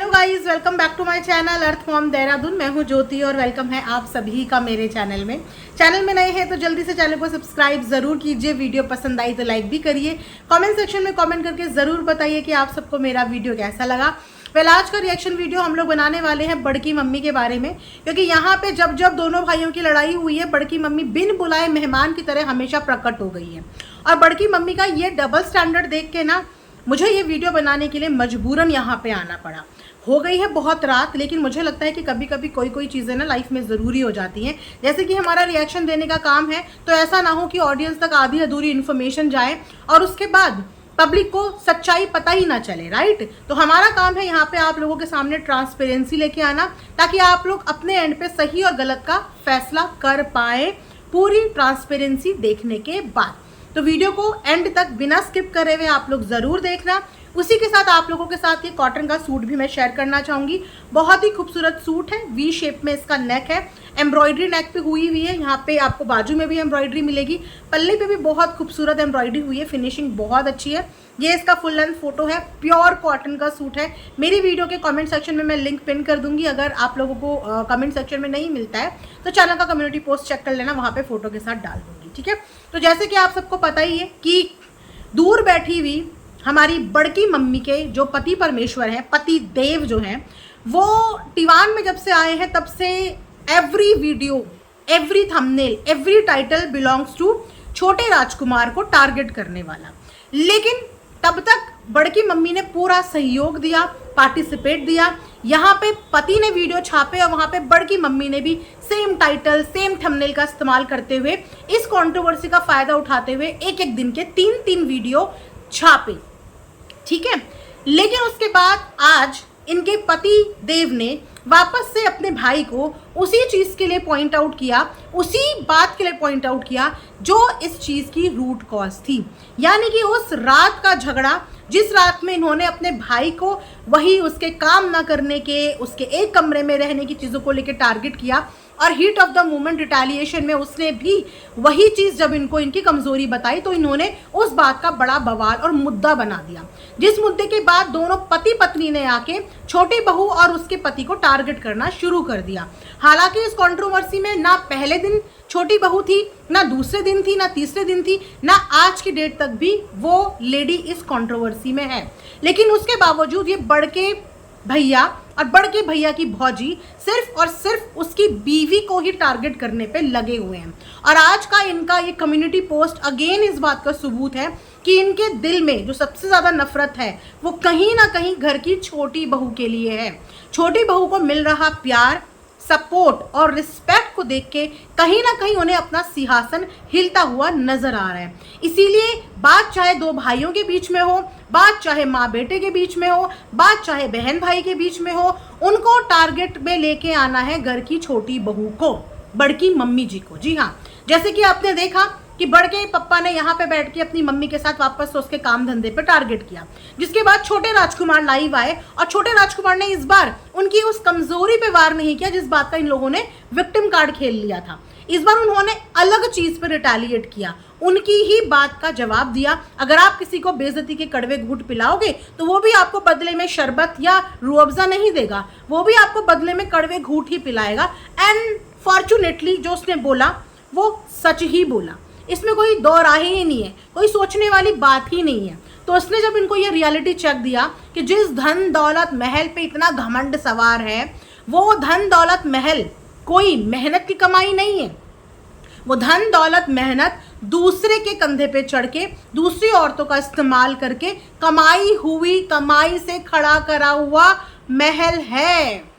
Guys, welcome back to my channel earth form Dehradun. मैं हूं ज्योति और वेलकम है आप सभी का मेरे चैनल में। चैनल में नए हैं तो जल्दी से चैनल को सब्सक्राइब जरूर कीजिए। वीडियो पसंद आई तो लाइक भी करिए। कमेंट सेक्शन में कमेंट करके ज़रूर बताइए कि आप सबको मेरा वीडियो कैसा लगा। आज का रिएक्शन वीडियो हम लोग बनाने वाले हैं बड़की मम्मी के बारे में, क्योंकि यहाँ पे जब जब दोनों भाइयों की लड़ाई हुई है, बड़की मम्मी बिन बुलाए मेहमान की तरह हमेशा प्रकट हो गई है। और बड़की मम्मी का ये डबल स्टैंडर्ड देख के ना मुझे ये वीडियो बनाने के लिए मजबूरन यहाँ पे आना पड़ा। हो गई है बहुत रात, लेकिन मुझे लगता है कि कभी कभी कोई चीज़ें ना लाइफ में ज़रूरी हो जाती हैं। जैसे कि हमारा रिएक्शन देने का काम है, तो ऐसा ना हो कि ऑडियंस तक आधी अधूरी इन्फॉर्मेशन जाए और उसके बाद पब्लिक को सच्चाई पता ही ना चले, राइट। तो हमारा काम है यहाँ पे आप लोगों के सामने ट्रांसपेरेंसी लेके आना, ताकि आप लोग अपने एंड पे सही और गलत का फैसला कर पाए पूरी ट्रांसपेरेंसी देखने के बाद। तो वीडियो को एंड तक बिना स्किप करे हुए आप लोग ज़रूर देखना। उसी के साथ आप लोगों के साथ ये कॉटन का सूट भी मैं शेयर करना चाहूँगी। बहुत ही खूबसूरत सूट है, वी शेप में इसका नेक है, एम्ब्रॉयडरी नेक पे हुई हुई है। यहाँ पे आपको बाजू में भी एम्ब्रॉयडरी मिलेगी, पल्ले पे भी बहुत खूबसूरत एम्ब्रॉयडरी हुई है, फिनिशिंग बहुत अच्छी है। ये इसका फुल लेंथ फोटो है, प्योर कॉटन का सूट है। मेरी वीडियो के कमेंट सेक्शन में मैं लिंक पिन कर दूंगी। अगर आप लोगों को कमेंट सेक्शन में नहीं मिलता है तो चैनल का कम्युनिटी पोस्ट चेक कर लेना, वहाँ पे फोटो के साथ डाल दूंगी, ठीक है। तो जैसे कि आप सबको पता ही है कि दूर बैठी हुई हमारी बड़की मम्मी के जो पति परमेश्वर हैं, पति देव जो हैं, वो टीवान में जब से आए हैं तब से every video, every thumbnail, every title belongs to छोटे राजकुमार को टारगेट करने वाला। लेकिन तब तक बड़की मम्मी ने पूरा सहयोग दिया, पार्टिसिपेट दिया। यहाँ पे पति ने वीडियो छापे और वहाँ पे बड़की मम्मी ने भी सेम टाइटल, सेम थंबनेल का इस्तेमाल करते हुए, इस कंट्रोवर्सी का फायदा उठाते हुए एक एक दिन के 3-3 वीडियो छापे, ठीक है। लेकिन उसके बाद आज इनके पति देव ने वापस से अपने भाई को उसी चीज़ के लिए पॉइंट आउट किया, उसी बात के लिए पॉइंट आउट किया जो इस चीज़ की रूट कॉज थी। यानी कि उस रात का झगड़ा, जिस रात में इन्होंने अपने भाई को वही उसके काम ना करने के, उसके एक कमरे में रहने की चीज़ों को लेकर टारगेट किया, और heat of the moment retaliation में उसने भी वही चीज़ जब इनको इनकी कमज़ोरी बताई तो इन्होंने उस बात का बड़ा बवाल और मुद्दा बना दिया, जिस मुद्दे के बाद दोनों पति पत्नी ने आके छोटी बहू और उसके पति को टारगेट करना शुरू कर दिया। हालांकि इस कंट्रोवर्सी में ना पहले दिन छोटी बहू थी, ना दूसरे दिन थी, ना तीसरे दिन थी, ना आज की डेट तक भी वो लेडी इस कंट्रोवर्सी में है। लेकिन उसके बावजूद ये बड़के भैया और बड़के भैया की भौजी सिर्फ और सिर्फ उसकी बीवी को ही टारगेट करने पे लगे हुए हैं। और आज का इनका ये कम्युनिटी पोस्ट अगेन इस बात का सबूत है कि इनके दिल में जो सबसे ज़्यादा नफरत है वो कहीं ना कहीं घर की छोटी बहू के लिए है। छोटी बहू को मिल रहा प्यार, सपोर्ट और रिस्पेक्ट को देख के कहीं ना कहीं उन्हें अपना सिंहासन हिलता हुआ नजर आ रहा है। इसीलिए बात चाहे दो भाइयों के बीच में हो, बात चाहे माँ बेटे के बीच में हो, बात चाहे बहन भाई के बीच में हो, उनको टारगेट में लेके आना है घर की छोटी बहू को, बड़की मम्मी जी को। जी हाँ, जैसे कि आपने देखा कि बड़के पप्पा ने यहाँ पे बैठ के अपनी मम्मी के साथ वापस उसके काम धंधे पे टारगेट किया, जिसके बाद छोटे राजकुमार लाइव आए और छोटे राजकुमार ने इस बार उनकी उस कमजोरी पे वार नहीं किया जिस बात का इन लोगों ने विक्टिम कार्ड खेल लिया था। इस बार उन्होंने अलग चीज पे रिटेलिएट किया, उनकी ही बात का जवाब दिया। अगर आप किसी को बेइज्जती के कड़वे घूंट पिलाओगे तो वो भी आपको बदले में शरबत या रूह अफ़ज़ा नहीं देगा, वो भी आपको बदले में कड़वे घूंट ही पिलाएगा। एंड फॉर्चुनेटली जो उसने बोला वो सच ही बोला, इसमें कोई दो राहें ही नहीं है, कोई सोचने वाली बात ही नहीं है। तो उसने जब इनको ये रियलिटी चेक दिया कि जिस धन दौलत महल पे इतना घमंड सवार है, वो धन दौलत महल कोई मेहनत की कमाई नहीं है, वो धन दौलत मेहनत दूसरे के कंधे पे चढ़ के, दूसरी औरतों का इस्तेमाल करके कमाई हुई, कमाई से खड़ा करा हुआ महल है।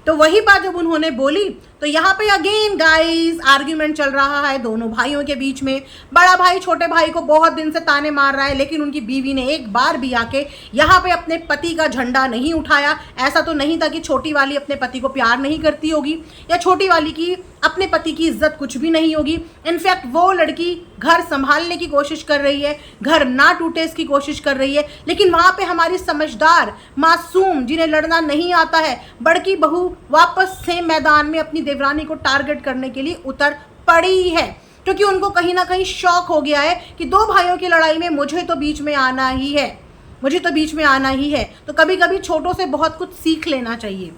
तो वही बात जब उन्होंने बोली तो यहाँ पे अगेन गाइस आर्ग्यूमेंट चल रहा है दोनों भाइयों के बीच में। बड़ा भाई छोटे भाई को बहुत दिन से ताने मार रहा है, लेकिन उनकी बीवी ने एक बार भी आके यहाँ पे अपने पति का झंडा नहीं उठाया। ऐसा तो नहीं था कि छोटी वाली अपने पति को प्यार नहीं करती होगी या छोटी वाली की अपने पति की इज्जत कुछ भी नहीं होगी। इनफैक्ट वो लड़की घर संभालने की कोशिश कर रही है, घर ना टूटे इसकी कोशिश कर रही है, लेकिन वहाँ पे हमारी समझदार मासूम जिन्हें लड़ना नहीं आता है बड़की बहू वापस से मैदान में अपनी देवरानी को टारगेट करने के लिए उतर पड़ी है, क्योंकि उनको कहीं ना कहीं शौक हो गया है कि दो भाइयों की लड़ाई में मुझे तो बीच में आना ही है, मुझे तो बीच में आना ही है। तो कभी कभी छोटों से बहुत कुछ सीख लेना चाहिए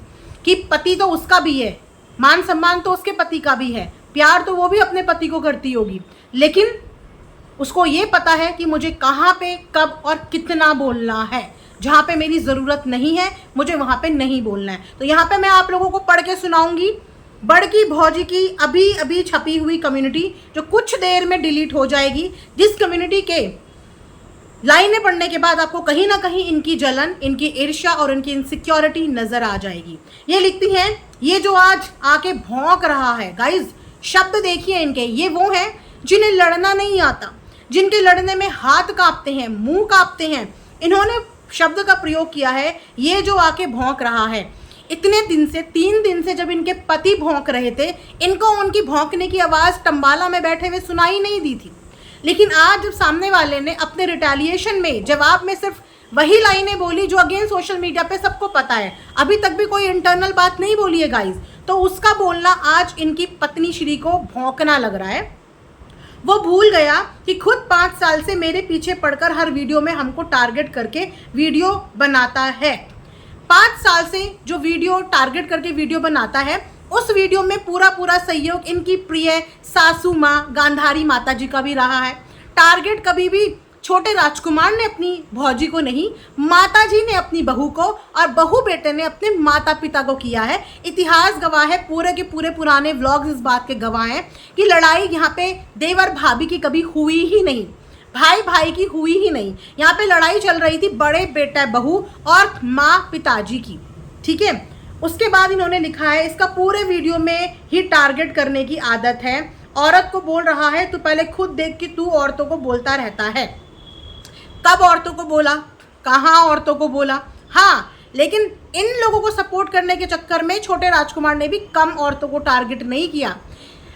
कि पति तो उसका भी है, मान सम्मान तो उसके पति का भी है, प्यार तो वो भी अपने पति को करती होगी, लेकिन उसको ये पता है कि मुझे कहाँ पे कब और कितना बोलना है। जहाँ पे मेरी ज़रूरत नहीं है मुझे वहाँ पे नहीं बोलना है। तो यहाँ पे मैं आप लोगों को पढ़ के सुनाऊंगी बड़की भौजी की अभी अभी छपी हुई कम्युनिटी, जो कुछ देर में डिलीट हो जाएगी, जिस कम्युनिटी के लाइनें पढ़ने के बाद आपको कहीं ना कहीं इनकी जलन, इनकी ईर्ष्या और इनकी इनसिक्योरिटी नजर आ जाएगी। ये लिखती हैं, ये जो आज आके भौंक रहा है, गाइज शब्द देखिए इनके, ये वो हैं जिन्हें लड़ना नहीं आता, जिनके लड़ने में हाथ कांपते हैं, मुंह कांपते हैं। इन्होंने शब्द का प्रयोग किया है, ये जो आके भौंक रहा है। इतने दिन से, 3 दिन से जब इनके पति भौंक रहे थे, इनको उनकी भौंकने की आवाज़ टम्बाला में बैठे हुए सुनाई नहीं दी थी। लेकिन आज जब सामने वाले ने अपने रिटेलिएशन में जवाब में सिर्फ वही लाइनें बोली जो अगेन सोशल मीडिया पे सबको पता है, अभी तक भी कोई इंटरनल बात नहीं बोली है गाइज, तो उसका बोलना आज इनकी पत्नी श्री को भौंकना लग रहा है। वो भूल गया कि खुद 5 साल से मेरे पीछे पड़कर हर वीडियो में हमको टारगेट करके वीडियो बनाता है। 5 साल से जो वीडियो टारगेट करके वीडियो बनाता है, उस वीडियो में पूरा सहयोग इनकी प्रिय सासू माँ गांधारी माता जी का भी रहा है। टारगेट कभी भी छोटे राजकुमार ने अपनी भौजी को नहीं, माता जी ने अपनी बहू को और बहू बेटे ने अपने माता पिता को किया है। इतिहास गवाह है, पूरे के पूरे पुराने व्लॉग्स इस बात के गवाह हैं कि लड़ाई यहाँ पे देवर भाभी की कभी हुई ही नहीं, भाई भाई की हुई ही नहीं। यहाँ पे लड़ाई चल रही थी बड़े बेटा बहू और माँ पिताजी की, ठीक है। उसके बाद इन्होंने लिखा है, इसका पूरे वीडियो में ही टारगेट करने की आदत है। औरत को बोल रहा है, तो पहले खुद देख कि तू औरतों को बोलता रहता है। कब औरतों को बोला, कहाँ औरतों को बोला? हाँ, लेकिन इन लोगों को सपोर्ट करने के चक्कर में छोटे राजकुमार ने भी कम औरतों को टारगेट नहीं किया।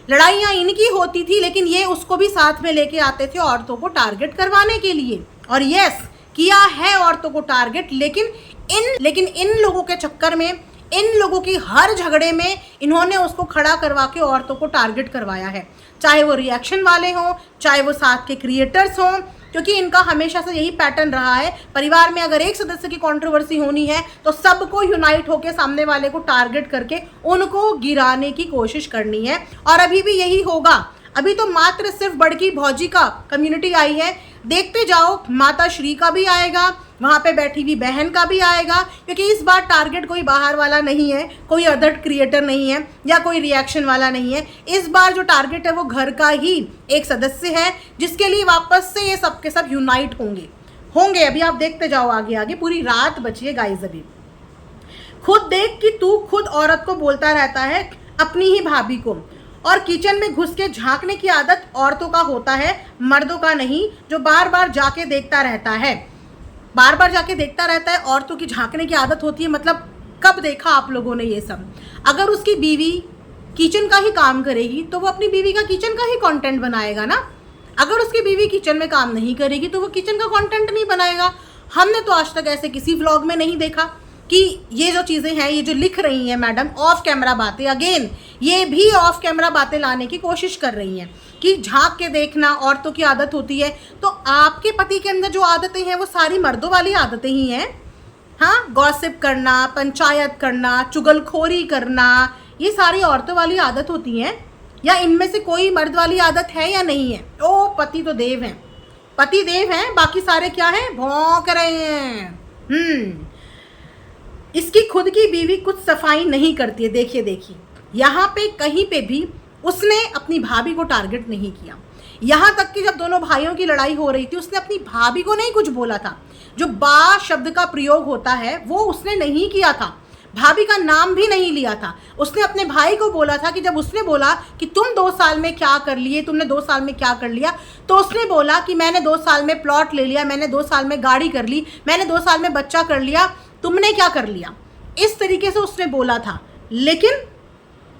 लड़ाइयाँ इनकी होती थी, लेकिन ये उसको भी साथ में लेके आते थे औरतों को टारगेट करवाने के लिए। और यस, किया है औरतों को टारगेट, लेकिन इन लोगों के चक्कर में, इन लोगों की हर झगड़े में इन्होंने उसको खड़ा करवा के औरतों को टारगेट करवाया है, चाहे वो रिएक्शन वाले हों, चाहे वो साथ के क्रिएटर्स हों, क्योंकि इनका हमेशा से यही पैटर्न रहा है। परिवार में अगर एक सदस्य की कंट्रोवर्सी होनी है तो सबको यूनाइट होकर सामने वाले को टारगेट करके उनको गिराने की कोशिश करनी है, और अभी भी यही होगा। अभी तो मात्र सिर्फ बड़की भौजी का कम्युनिटी आई है, देखते जाओ माता श्री का भी आएगा, वहाँ पे बैठी हुई बहन का भी आएगा, क्योंकि इस बार टारगेट कोई बाहर वाला नहीं है, कोई अदर क्रिएटर नहीं है या कोई रिएक्शन वाला नहीं है। इस बार जो टारगेट है वो घर का ही एक सदस्य है, जिसके लिए वापस से ये सब के सब यूनाइट होंगे। अभी आप देखते जाओ आगे आगे, पूरी रात बची है गाइज। अभी खुद देख कि तू खुद औरत को बोलता रहता है, अपनी ही भाभी को, और किचन में घुस के झांकने की आदत औरतों का होता है, मर्दों का नहीं, जो बार बार जाके देखता रहता है। बार बार जाके देखता रहता है, औरतों की झांकने की आदत होती है। मतलब कब देखा आप लोगों ने ये सब? अगर उसकी बीवी किचन का ही काम करेगी तो वो अपनी बीवी का किचन का ही कंटेंट बनाएगा ना। अगर उसकी बीवी किचन में काम नहीं करेगी तो वो किचन का कंटेंट नहीं बनाएगा। हमने तो आज तक ऐसे किसी व्लॉग में नहीं देखा कि ये जो चीज़ें हैं, ये जो लिख रही हैं मैडम ऑफ कैमरा बातें, अगेन ये भी ऑफ कैमरा बातें लाने की कोशिश कर रही हैं कि झांक के देखना औरतों की आदत होती है। तो आपके पति के अंदर जो आदतें हैं वो सारी मर्दों वाली आदतें ही हैं। हाँ, गॉसिप करना, पंचायत करना, चुगलखोरी करना, ये सारी औरतों वाली आदत होती हैं। या इनमें से कोई मर्द वाली आदत है या नहीं है? ओ, पति तो देव हैं, पति देव हैं, बाकी सारे क्या हैं? भौंक रहे हैं। इसकी खुद की बीवी कुछ सफाई नहीं करती है। देखिए यहाँ पे कहीं पे भी उसने अपनी भाभी को टारगेट नहीं किया। यहाँ तक कि जब दोनों भाइयों की लड़ाई हो रही थी, उसने अपनी भाभी को नहीं कुछ बोला था। जो बा शब्द का प्रयोग होता है वो उसने नहीं किया था, भाभी का नाम भी नहीं लिया था। उसने अपने भाई को बोला था कि जब उसने बोला कि तुम 2 साल में क्या कर लिए, तुमने 2 साल में क्या कर लिया, तो उसने बोला कि मैंने 2 साल में प्लॉट ले लिया, मैंने 2 साल में गाड़ी कर ली, मैंने 2 साल में बच्चा कर लिया, तुमने क्या कर लिया। इस तरीके से उसने बोला था। लेकिन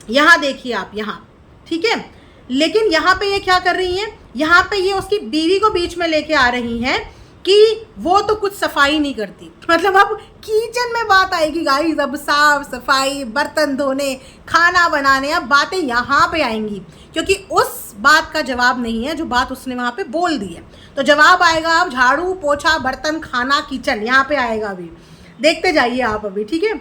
यहाँ देखिए आप, यहाँ ठीक है, लेकिन यहाँ पे ये क्या कर रही हैं? यहाँ पे ये उसकी बीवी को बीच में लेके आ रही हैं कि वो तो कुछ सफाई नहीं करती। मतलब अब किचन में बात आएगी गाइस, अब साफ सफाई, बर्तन धोने, खाना बनाने, अब बातें यहाँ पे आएंगी, क्योंकि उस बात का जवाब नहीं है जो बात उसने वहाँ पे बोल दी है। तो जवाब आएगा अब झाड़ू पोछा बर्तन खाना किचन, यहाँ पे आएगा अभी, देखते जाइए आप अभी, ठीक है।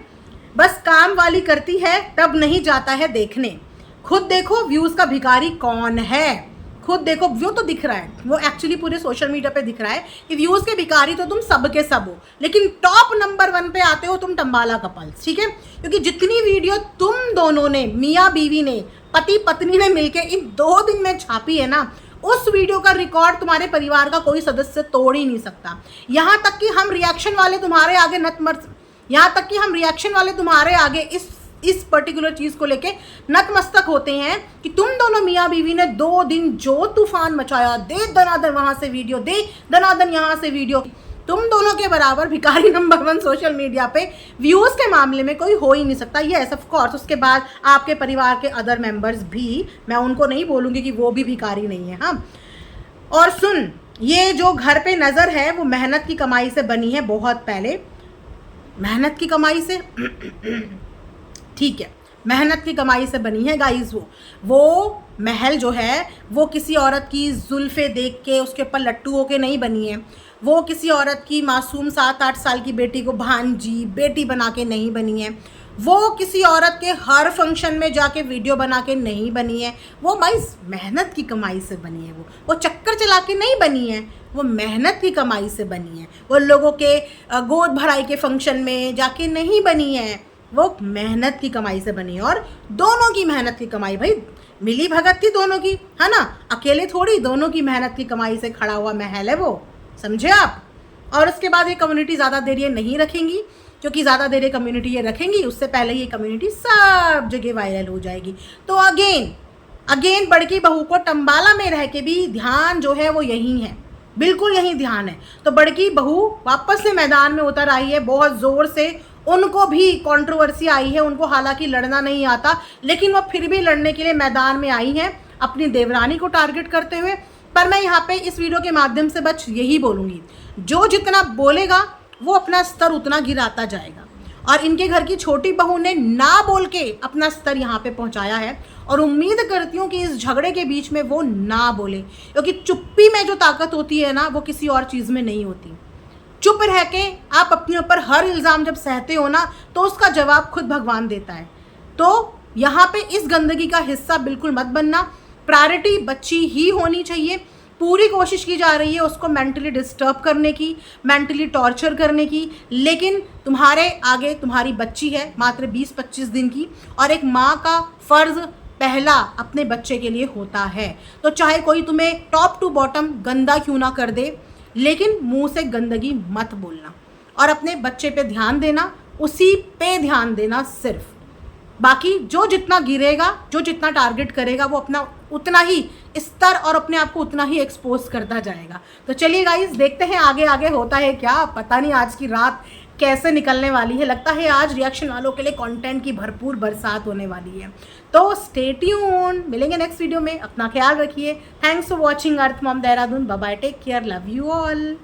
बस काम वाली करती है तब नहीं जाता है देखने, खुद देखो व्यूज का भिखारी कौन है, खुद देखो। वो तो दिख रहा है, वो एक्चुअली पूरे सोशल मीडिया पे दिख रहा है कि व्यूज के भिखारी तो तुम सब के सब हो, लेकिन टॉप नंबर 1 पे आते हो तुम टम्बाला कपल्स, ठीक है। क्योंकि जितनी वीडियो तुम दोनों ने, मियाँ बीवी ने, पति पत्नी ने मिलके इन 2 दिन में छापी है ना, उस वीडियो का रिकॉर्ड तुम्हारे परिवार का कोई सदस्य तोड़ ही नहीं सकता। यहाँ तक कि हम रिएक्शन वाले तुम्हारे आगे इस पर्टिकुलर चीज को लेके नतमस्तक होते हैं कि तुम दोनों मियाँ बीवी ने 2 दिन जो तूफान मचाया, दे दनादन वहां से वीडियो, दे दनादन यहाँ से वीडियो, तुम दोनों के बराबर भिखारी नंबर 1 सोशल मीडिया पे व्यूज के मामले में कोई हो ही नहीं सकता। यस ऑफ कोर्स, उसके बाद आपके परिवार के अदर मेंबर्स भी, मैं उनको नहीं बोलूंगी कि वो भी भिखारी नहीं है। हाँ, और सुन, ये जो घर पे नजर है वो मेहनत की कमाई से बनी है, बहुत पहले मेहनत की कमाई से ठीक है, मेहनत की कमाई से बनी है गाइस। वो महल जो है वो किसी औरत की जुल्फे देख के उसके ऊपर लट्टू होके नहीं बनी है, वो किसी औरत की मासूम 7-8 साल की बेटी को भांजी बेटी बना के नहीं बनी है, वो किसी औरत के हर फंक्शन में जाके वीडियो बना के नहीं बनी है। वो भाई मेहनत की कमाई से बनी है, वो चक्कर चला के नहीं बनी है, वो मेहनत की कमाई से बनी है। वो लोगों के गोद भराई के फंक्शन में जाके नहीं बनी है, वो मेहनत की कमाई से बनी है। और दोनों की मेहनत की कमाई, भाई मिली भगत थी दोनों की, है ना, अकेले थोड़ी, दोनों की मेहनत की कमाई से खड़ा हुआ महल है वो, समझे आप। और उसके बाद ये कम्युनिटी ज़्यादा देर ये नहीं रखेंगी, क्योंकि ज़्यादा देर ये कम्युनिटी ये रखेंगी उससे पहले ये कम्युनिटी सब जगह वायरल हो जाएगी। तो अगेन बड़की बहू को टम्बाला में रह के भी ध्यान जो है वो यही है, बिल्कुल यही ध्यान है। तो बड़की बहू वापस से मैदान में उतर आई है बहुत ज़ोर से, उनको भी कंट्रोवर्सी आई है, उनको हालांकि लड़ना नहीं आता, लेकिन वो फिर भी लड़ने के लिए मैदान में आई हैं अपनी देवरानी को टारगेट करते हुए। पर मैं यहाँ पे इस वीडियो के माध्यम से बस यही बोलूँगी, जो जितना बोलेगा वो अपना स्तर उतना गिराता जाएगा। और इनके घर की छोटी बहू ने ना बोल के अपना स्तर यहाँ पे पहुँचाया है, और उम्मीद करती हूँ कि इस झगड़े के बीच में वो ना बोले, क्योंकि चुप्पी में जो ताकत होती है ना वो किसी और चीज़ में नहीं होती। चुप रह के आप अपने ऊपर हर इल्ज़ाम जब सहते हो ना तो उसका जवाब खुद भगवान देता है। तो यहाँ पे इस गंदगी का हिस्सा बिल्कुल मत बनना। प्रायोरिटी बच्ची ही होनी चाहिए। पूरी कोशिश की जा रही है उसको मेंटली डिस्टर्ब करने की, मेंटली टॉर्चर करने की, लेकिन तुम्हारे आगे तुम्हारी बच्ची है मात्र 20-25 दिन की, और एक माँ का फ़र्ज़ पहला अपने बच्चे के लिए होता है। तो चाहे कोई तुम्हें टॉप टू बॉटम गंदा क्यों ना कर दे, लेकिन मुंह से गंदगी मत बोलना और अपने बच्चे पे ध्यान देना, उसी पे ध्यान देना सिर्फ। बाकी जो जितना गिरेगा, जो जितना टारगेट करेगा, वो अपना उतना ही स्तर और अपने आप को उतना ही एक्सपोज करता जाएगा। तो चलिए गाइस, देखते हैं आगे आगे होता है क्या। पता नहीं आज की रात कैसे निकलने वाली है। लगता है आज रिएक्शन वालों के लिए कंटेंट की भरपूर बरसात होने वाली है। तो स्टे ट्यून, मिलेंगे नेक्स्ट वीडियो में। अपना ख्याल रखिए। Thanks for watching earth mom Dehradun. Bye bye, take care, love you all.